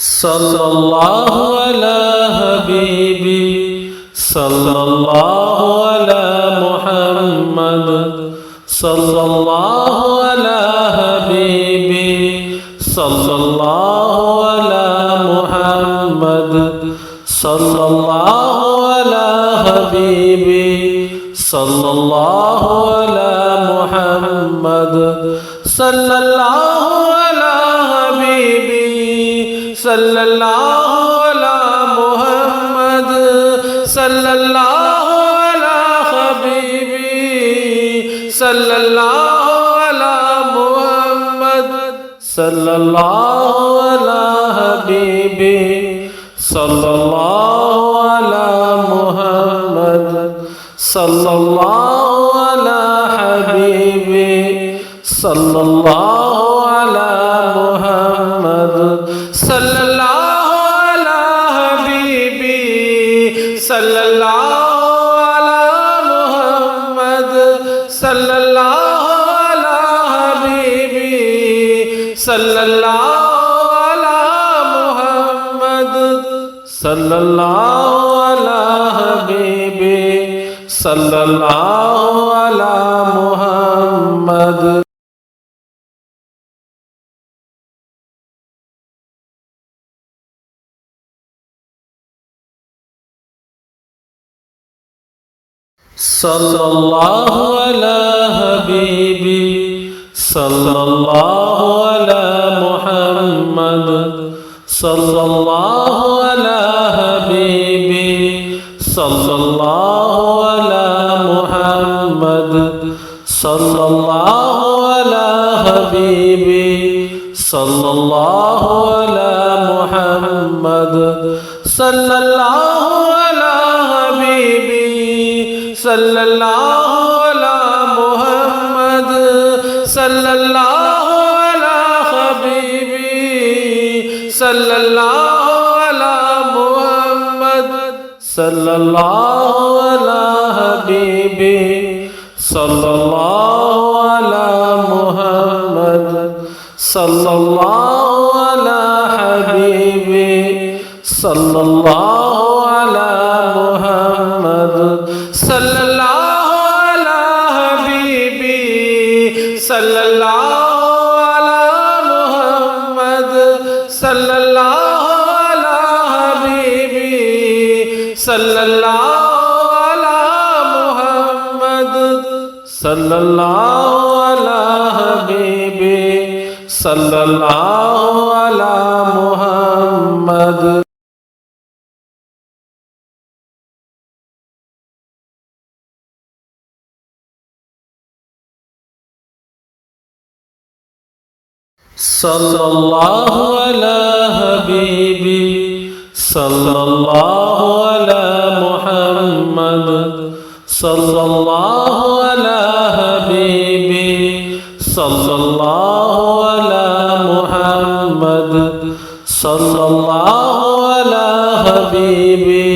সাল্লাল্লাহু আলা হাবিবি সাল্লাল্লাহু আলা মুহাম্মদ সাল্লাল্লাহু আলা হাবিবি সাল্লাল্লাহু আলা মুহাম্মদ সাল্লাল্লাহু আলা হাবিবি সাল্লাল্লাহু আলা মুহাম্মদ সাল্লাল্লাহু আলা হাবিবি সাল্লাল্লাহু আলা মুহাম্মদ সাল্লাল্লাহু আলা হাবিবি সাল্লাল্লাহু আলা মুহাম্মদ সাল্লাল্লাহু আলা হাবিবি সাল্লাল্লাহু আলা মুহাম্মদ সাল্লাল্লাহু আলা হাবিবি সাল্লাল্লাহু আলা মুহাম্মদ সাল্লাল্লাহু আলা হাবিবি সাল্লাল্লাহু আলা মুহাম্মদ সাল্লাল্লাহু আলা হাবিবি সাল্লাল্লাহু আলা মুহাম্মদ সাল্লাল্লাহু আলা হাবিবি সাল্লাল্লাহু আলা মুহাম্মদ সাল্লাল্লাহু আলা হাবিবি সাল্লাল্লাহু আলা মুহাম্মদ সাল্লাল্লাহু আলা হাবিবি সাল্লাল্লাহু আলা মুহাম্মদ সাল্লাল্লাহু আলা হাবিবি সাল্লাল্লাহু আলা মুহাম্মদ সাল্লাল্লাহু আলা হাবিবি সাল্লাল্লাহু আলা মুহাম্মদ সাল্লাল্লাহু আলা হাবিবি সাল্লাল্লাহু আলা মুহাম্মদ সাল্লাল্লাহু আলা হাবিবি সাল্লাল্লাহু আলা মুহাম্মদ সাল্লাল্লাহু আলা হাবিবি সাল্লাল্লাহু আলা মুহাম্মদ সাল্লাল্লাহু আলা হাবিবি সাল্লাল্লাহু আলা মুহাম্মদ সাল্লাল্লাহু আলা হাবিবি সাল্লাল্লাহু আলা মুহাম্মদ সাল্লাল্লাহু আলা হাবিবি সাল্লাল্লাহু আলা মুহাম্মদ সাল্লাল্লাহু আলা হাবিবি সাল্লাল্লাহু আলা মুহাম্মদ সাল্লাল্লাহু আলা হাবিবি সাল্লাল্লাহু আলা মুহাম্মদ সাল্লাল্লাহু আলা হাবিবি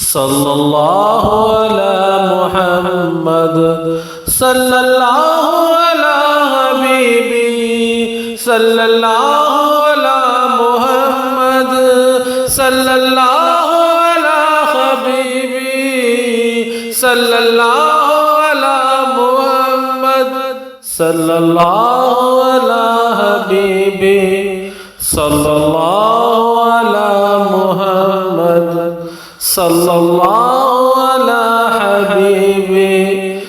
সাল্লাল্লাহু আলা মুহাম্মদ সাল্লাল্লাহু আলা হাবিবি সাল্লাল্লাহু আলা মুহাম্মদ সাল্লাল্লাহু আলা হাবিবি সাল্লাল্লাহু আলা মুহাম্মদ সাল্লাল্লাহু আলা হাবিবি সাল্লাল্লাহু আলা মুহাম্মদ সাল্লাল্লাহু আলা হাবিবি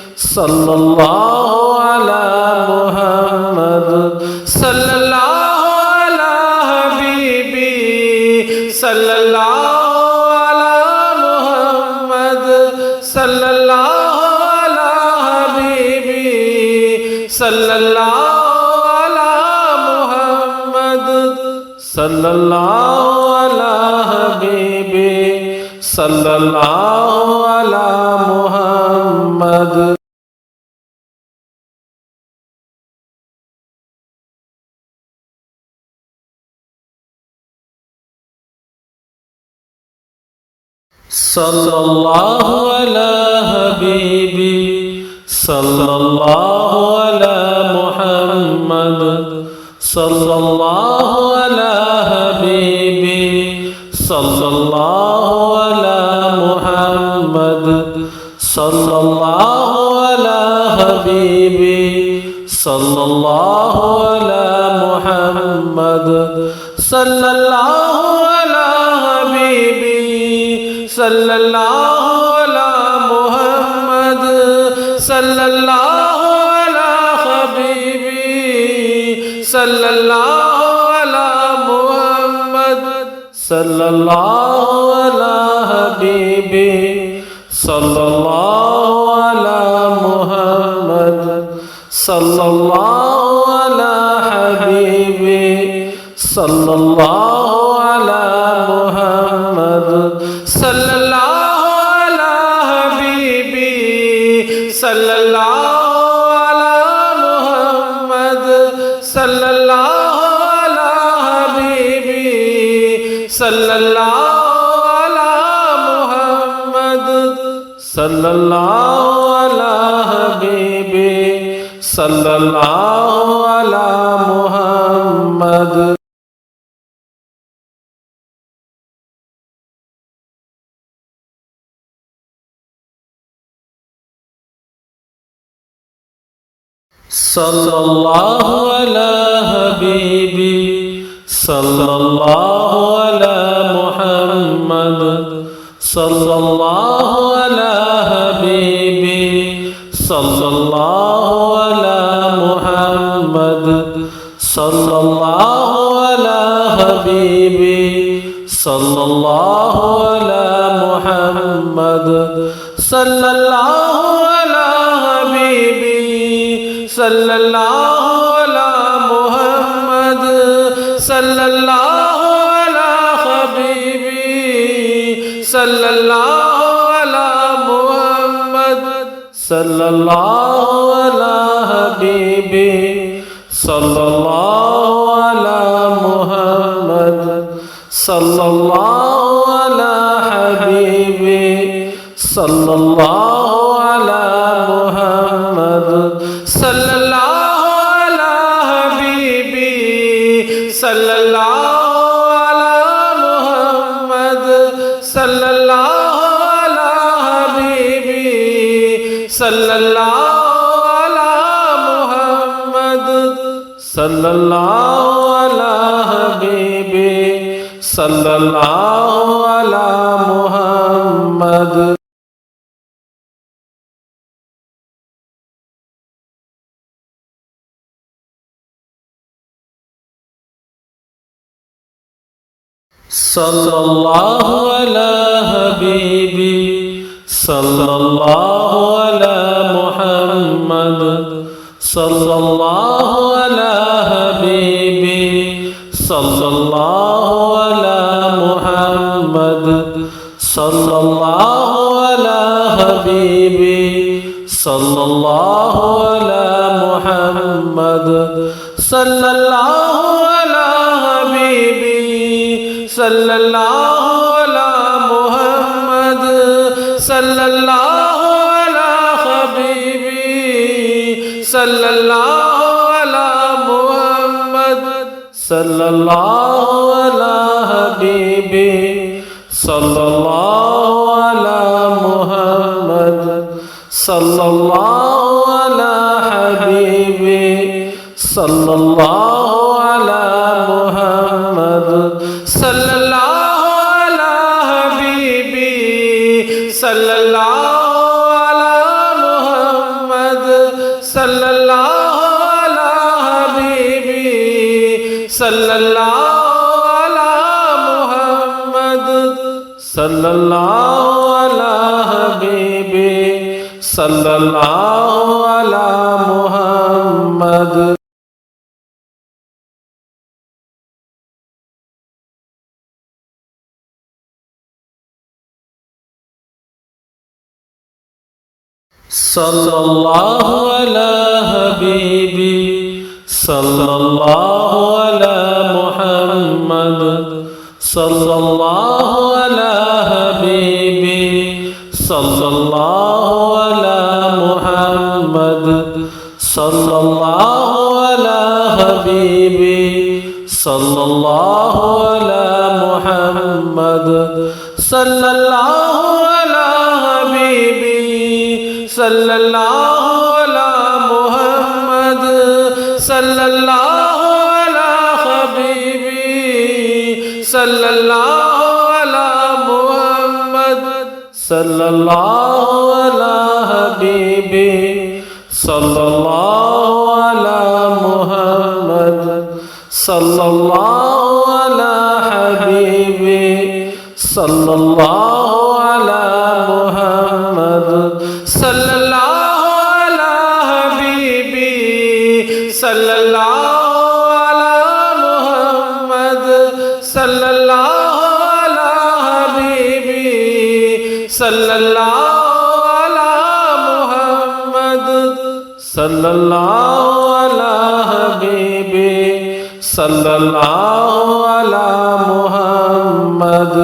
সাল্লাল্লাহু আলা মুহাম্মদ সাল্লাল্লাহু আলা হাবিবি সাল্লাল্লাহু আলা মুহাম্মদ সাল্লাল্লাহু আলা হাবিবি সাল্লাল্লাহু আলা মুহাম্মদ সাল্লাল্লাহু আলা হাবিবি সাল্লাল্লাহু আলা মুহাম্মদ সাল্লাল্লাহু আলা হাবিবি সাল্লাল্লাহু আলা মুহাম্মদ সাল্লাল্লাহু আলা হাবিবি सल्लल्लाहु अला मुहम्मद सल्लल्लाहु अला हबीबी सल्लल्लाहु अला मुहम्मद सल्लल्लाहु अला हबीबी सल्लल्लाहु अला मुहम्मद सल्लल्लाहु अला हबीबी सल्लल्लाहु अला मुहम्मद सल्लल्लाहु अला हबीबी सल्लल्लाहु अला मुहम्मद सल्लल्लाहु अला हबीबी सल्लल्लाहु अला मुहम्मद सल्लल्लाहु अला हबीबी सल्लल्लाहु अला मुहम्मद सल्लल्लाहु अला हबीबी सल्लल्लाहु अला मुहम्मद सल्लल्लाहु अला हबीबी सल्लल्लाहु अला मुहम्मद सल्लल्लाहु अला हबीबी सल्लल्लाहु अला मुहम्मद सल्लल्लाहु अला हबीबी सल्लल्लाहु अला मुहम्मद सल्लल्लाहु अला हबीबी सल्लल्लाहु अला मुहम्मद सल्लल्लाहु अला हबीबी सल्लल्लाहु अला मुहम्मद सल्लल्लाहु अला हबीबी सल्लल्लाहु अला मुहम्मद सल्लल्लाहु अला हबीबी सल्लल्लाहु अला मुहम्मद सल्लल्लाहु अला हबीबी सल्लल्लाहु अला मुहम्मद सल्लल्लाहु अला हबीबी सल्लल्लाहु अला मुहम्मद सल्लल्लाहु अला हबीबी सल्लल्लाहु अला मुहम्मद सल्लल्लाहु अला हबीबी सल्लल्लाहु अला मुहम्मद सल्लल्लाहु अला हबीबी सल्लल्लाहु अला मुहम्मद सल्लल्लाहु अला हबीबी सल्लल्लाहु अला मुहम्मद सल्लल्लाहु अला हबीबी सल्लल्लाहु अला मुहम्मद सल्लल्लाहु अला हबीबी सल्लल्लाहु अला मुहम्मद सल्लल्लाहु अला हबीबी सल्लल्लाहु अला मुहम्मद सल्लल्लाहु अला हबीबी सल्लल्लाहु अला मुहम्मद सल्लल्लाहु अला हबीबी सल्लल्लाहु अला मुहम्मद सल्लल्लाहु अला हबीबी सल्लल्लाहु अला मुहम्मद सल्लल्लाहु अला हबीबी सल्लल्लाहु अला मुहम्मद सल्लल्लाहु अला हबीबी सल्लल्लाहु अला मुहम्मद सल्लल्लाहु अला हबीबी सल्लल्लाहु अला मुहम्मद सल्लल्लाहु अला हबीबी सल्लल्लाहु अला मुहम्मद सल्लल्लाहु अला हबीबी सल्लल्लाहु अला मुहम्मद मुहम्मद सल्लल्लाहु अला हबीबी सल्लल्लाहु अला मुहम्मद सल्लल्लाहु अला हबीबी सल्लल्लाहु अला मुहम्मद सल्लल्लाहु अला हबीबी सल्लल्लाहु अला मुहम्मद सल्लल्लाहु अला हबीबी सल्लल्लाहु अला मुहम्मद सल्लल्लाहु अला हबीबी सल्लल्लाहु अला मुहम्मद सल्लल्लाहु अला हबीबी सल्लल्लाहु अला मुहम्मद सल्लल्लाहु अला हबीबी सल्लल्लाहु अला मुहम्मद।